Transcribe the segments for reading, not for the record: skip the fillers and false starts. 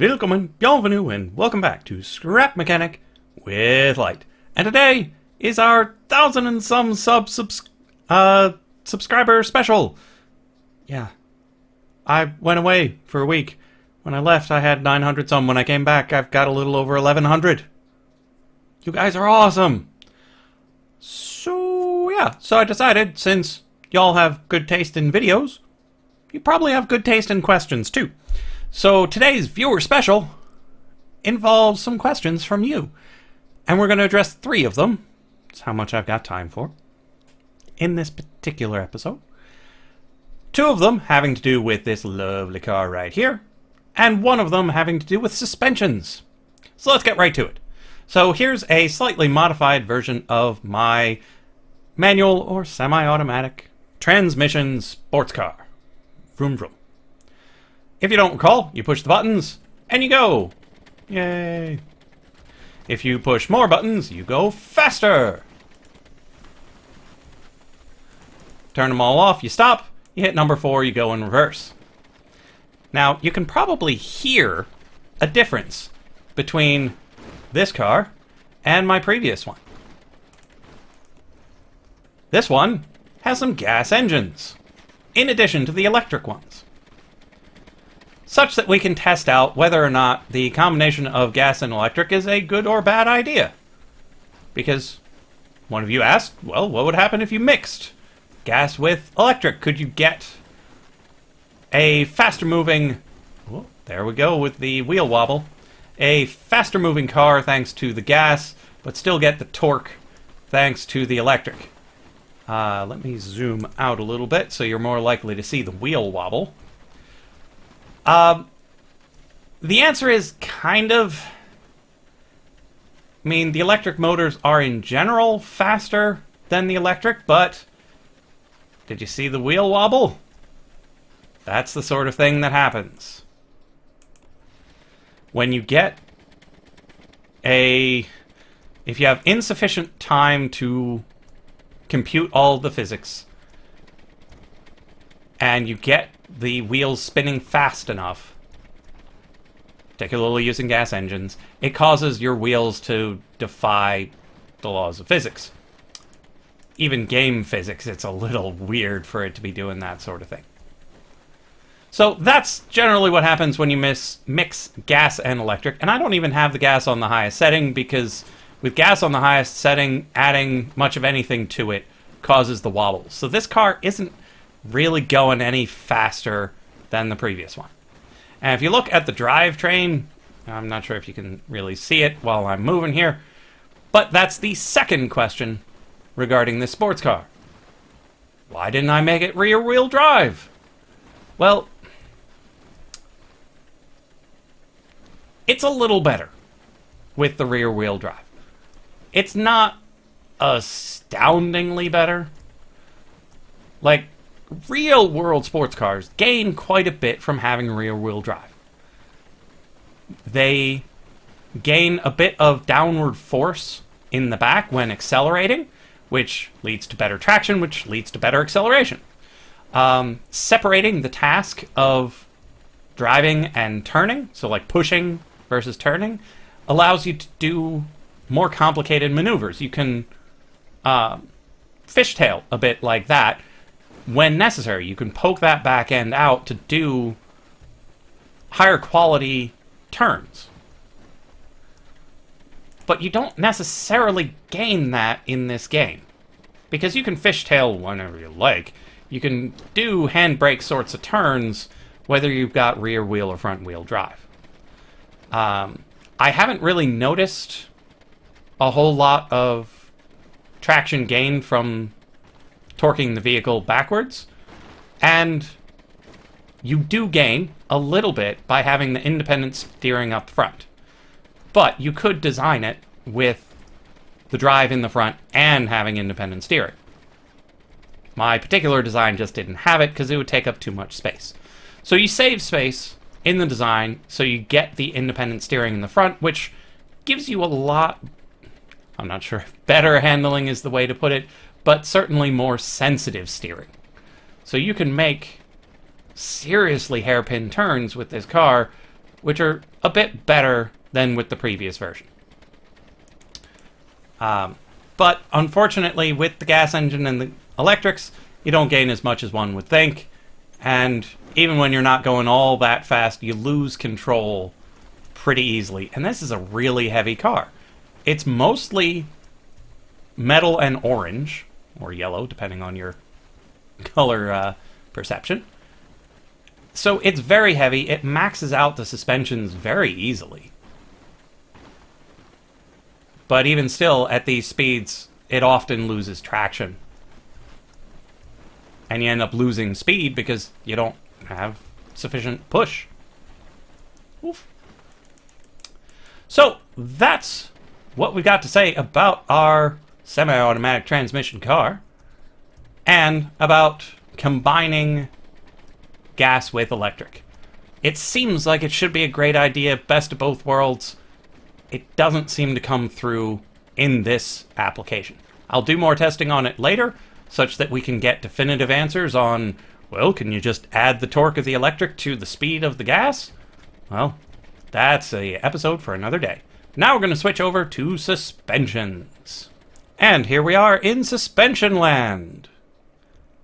Willkommen, bienvenue, and welcome back to Scrap Mechanic with Lyte. And today is our 1,000 and some subscriber special. Yeah, I went away for a week. When I left, I had 900 some. When I came back, I've got a little over 1,100. You guys are awesome. So I decided, since y'all have good taste in videos, you probably have good taste in questions too. So today's viewer special involves some questions from you. And we're going to address 3 of them. That's how much I've got time for in this particular episode. 2 of them having to do with this lovely car right here. And 1 of them having to do with suspensions. So let's get right to it. So here's a slightly modified version of my manual or semi-automatic transmission sports car. Vroom vroom. If you don't recall, you push the buttons, and you go. Yay. If you push more buttons, you go faster. Turn them all off, you stop. You hit number 4, you go in reverse. Now, you can probably hear a difference between this car and my previous one. This one has some gas engines, in addition to the electric ones, such that we can test out whether or not the combination of gas and electric is a good or bad idea. Because one of you asked, well, what would happen if you mixed gas with electric? Could you get a faster moving, oh, there we go with the wheel wobble, a faster moving car thanks to the gas, but still get the torque thanks to the electric? Let me zoom out a little bit so you're more likely to see the wheel wobble. The answer is kind of... I mean, the electric motors are in general faster than the electric, but did you see the wheel wobble? That's the sort of thing that happens when you get if you have insufficient time to compute all the physics, and you get the wheels spinning fast enough, particularly using gas engines, it causes your wheels to defy the laws of physics. Even game physics, it's a little weird for it to be doing that sort of thing. So that's generally what happens when you mix gas and electric. And I don't even have the gas on the highest setting, because with gas on the highest setting, adding much of anything to it causes the wobble. So this car isn't really going any faster than the previous one. And if you look at the drivetrain, I'm not sure if you can really see it while I'm moving here, but that's the second question regarding this sports car. Why didn't I make it rear-wheel drive? Well, it's a little better with the rear-wheel drive. It's not astoundingly better. Like, real-world sports cars gain quite a bit from having rear-wheel drive. They gain a bit of downward force in the back when accelerating, which leads to better traction, which leads to better acceleration. Separating the task of driving and turning, so like pushing versus turning, allows you to do more complicated maneuvers. You can fishtail a bit like that when necessary. You can poke that back end out to do higher quality turns. But you don't necessarily gain that in this game, because you can fishtail whenever you like. You can do handbrake sorts of turns whether you've got rear wheel or front wheel drive. I haven't really noticed a whole lot of traction gained from torquing the vehicle backwards, and you do gain a little bit by having the independent steering up front. But you could design it with the drive in the front and having independent steering. My particular design just didn't have it because it would take up too much space. So you save space in the design so you get the independent steering in the front, which gives you a lot, I'm not sure if better handling is the way to put it, but certainly more sensitive steering. So you can make seriously hairpin turns with this car, which are a bit better than with the previous version. But unfortunately, with the gas engine and the electrics, you don't gain as much as one would think. And even when you're not going all that fast, you lose control pretty easily. And this is a really heavy car. It's mostly metal and orange, or yellow, depending on your color perception. So it's very heavy. It maxes out the suspensions very easily. But even still, at these speeds, it often loses traction. And you end up losing speed because you don't have sufficient push. Oof. So, that's what we've got to say about our semi-automatic transmission car. And about combining gas with electric. It seems like it should be a great idea, best of both worlds. It doesn't seem to come through in this application. I'll do more testing on it later, such that we can get definitive answers on, well, can you just add the torque of the electric to the speed of the gas? Well, that's an episode for another day. Now we're going to switch over to suspensions. And here we are in suspension land.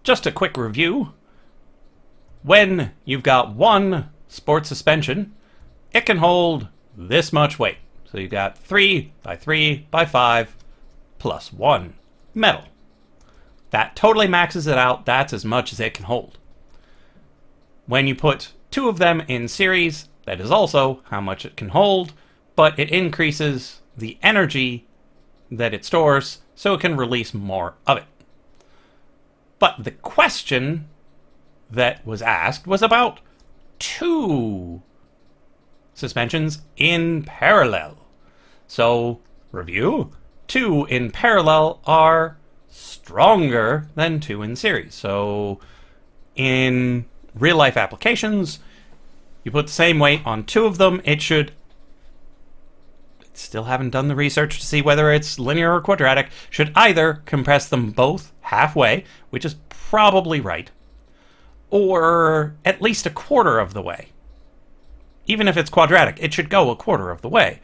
Just a quick review. When you've got one sport suspension, it can hold this much weight. So you've got 3 by 3 by 5 plus 1 metal. That totally maxes it out. That's as much as it can hold. When you put 2 of them in series, that is also how much it can hold, but it increases the energy that it stores so it can release more of it. But the question that was asked was about 2 suspensions in parallel. So, review, 2 in parallel are stronger than 2 in series. So, in real-life applications, you put the same weight on 2 of them, it should... Still haven't done the research to see whether it's linear or quadratic, should either compress them both halfway, which is probably right, or at least a quarter of the way. Even if it's quadratic, it should go a quarter of the way.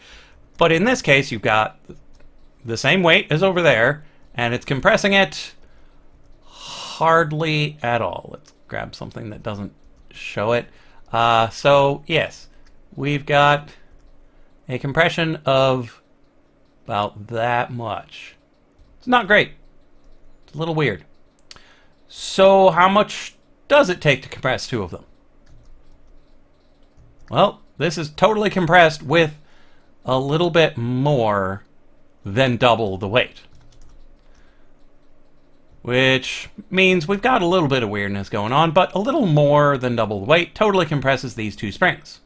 But in this case, you've got the same weight as over there, and it's compressing it hardly at all. Let's grab something that doesn't show it. So, yes, we've got a compression of about that much. It's not great. It's a little weird. So, how much does it take to compress 2 of them? Well, this is totally compressed with a little bit more than double the weight. Which means we've got a little bit of weirdness going on, but a little more than double the weight totally compresses these 2 springs.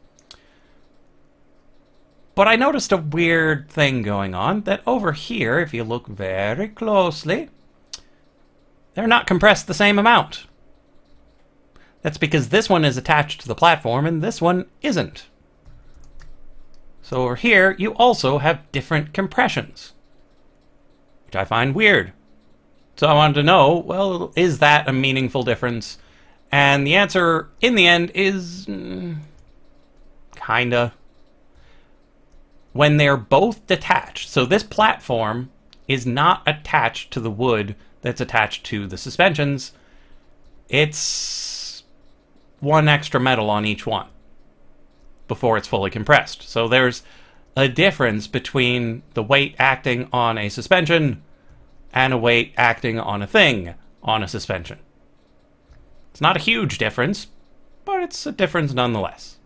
But I noticed a weird thing going on, that over here, if you look very closely, they're not compressed the same amount. That's because this one is attached to the platform and this one isn't. So over here, you also have different compressions, which I find weird. So I wanted to know, well, is that a meaningful difference? And the answer, in the end, is... kinda. When they're both detached, so this platform is not attached to the wood that's attached to the suspensions, it's 1 extra metal on each one before it's fully compressed. So there's a difference between the weight acting on a suspension and a weight acting on a thing on a suspension. It's not a huge difference, but it's a difference nonetheless.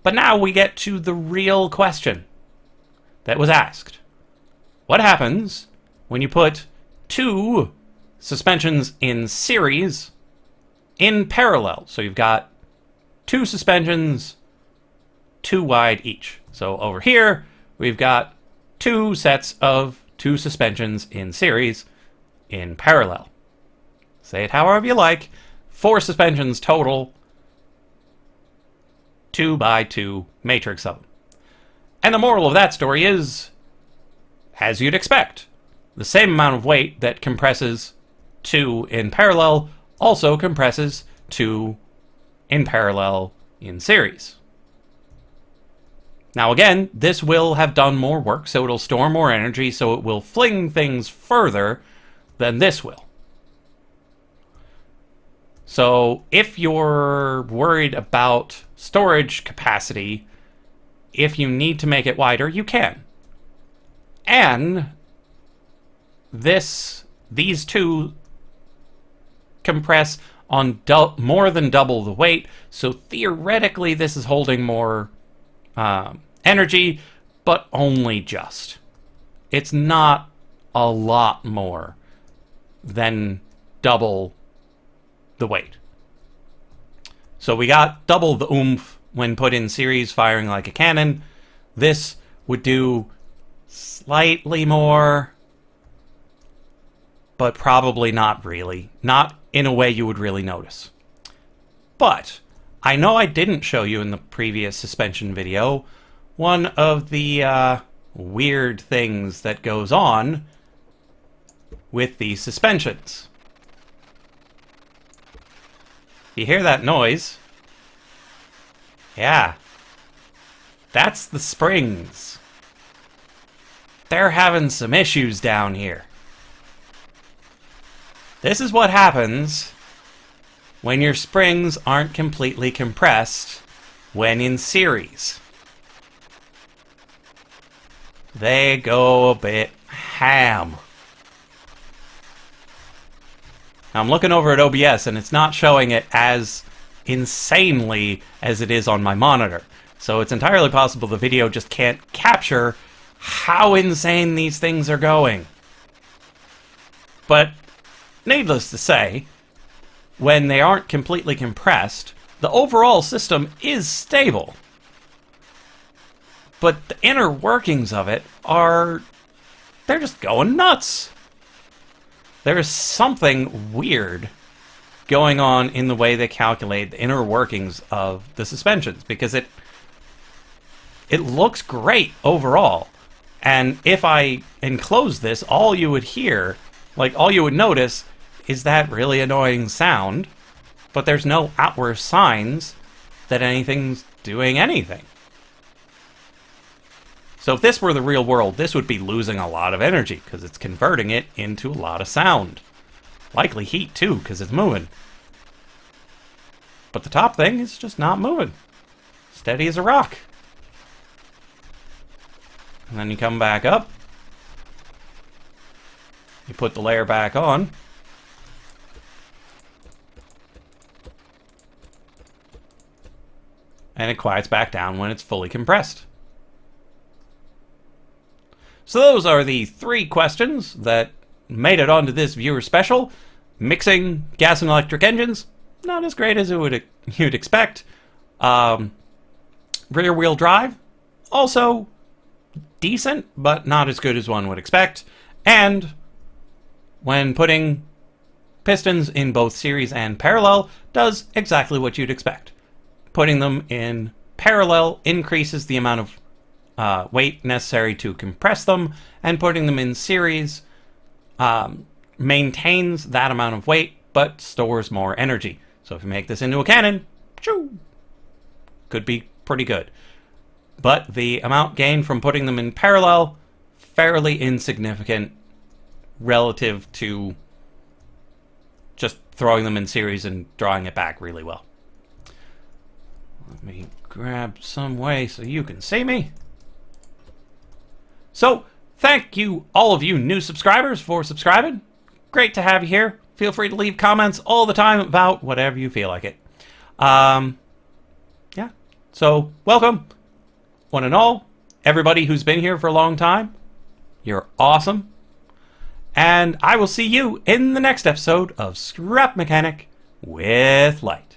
But now we get to the real question that was asked. What happens when you put 2 suspensions in series in parallel? So you've got 2 suspensions, 2 wide each. So over here, we've got 2 sets of 2 suspensions in series in parallel. Say it however you like. 4 suspensions total, 2 by 2 matrix of them. And the moral of that story is, as you'd expect, the same amount of weight that compresses 2 in parallel also compresses 2 in parallel in series. Now again, this will have done more work, so it'll store more energy, so it will fling things further than this will. So if you're worried about storage capacity, if you need to make it wider, you can. And these two compress on more than double the weight, so theoretically this is holding more energy, but only just. It's not a lot more than double the weight. So we got double the oomph when put in series, firing like a cannon. This would do slightly more, but probably not really. Not in a way you would really notice. But I know I didn't show you in the previous suspension video one of the weird things that goes on with these suspensions. You hear that noise? Yeah. That's the springs. They're having some issues down here. This is what happens when your springs aren't completely compressed when in series. They go a bit ham. Now, I'm looking over at OBS and it's not showing it as insanely as it is on my monitor. So it's entirely possible the video just can't capture how insane these things are going. But needless to say, when they aren't completely compressed, the overall system is stable. But the inner workings of it they're just going nuts. There is something weird going on in the way they calculate the inner workings of the suspensions, because it looks great overall. And if I enclose this, all you would hear, all you would notice, is that really annoying sound, but there's no outward signs that anything's doing anything. So if this were the real world, this would be losing a lot of energy, because it's converting it into a lot of sound. Likely heat, too, because it's moving. But the top thing is just not moving. Steady as a rock. And then you come back up. You put the layer back on. And it quiets back down when it's fully compressed. So those are the 3 questions that made it onto this viewer special. Mixing gas and electric engines, not as great as you'd expect. Rear wheel drive, also decent, but not as good as one would expect. And when putting pistons in both series and parallel, does exactly what you'd expect. Putting them in parallel increases the amount of weight necessary to compress them, and putting them in series maintains that amount of weight, but stores more energy. So if you make this into a cannon, could be pretty good. But the amount gained from putting them in parallel, fairly insignificant relative to just throwing them in series and drawing it back really well. Let me grab some way so you can see me. So, thank you, all of you new subscribers, for subscribing. Great to have you here. Feel free to leave comments all the time about whatever you feel like it. Yeah. So, welcome, one and all. Everybody who's been here for a long time, you're awesome. And I will see you in the next episode of Scrap Mechanic with Lyte.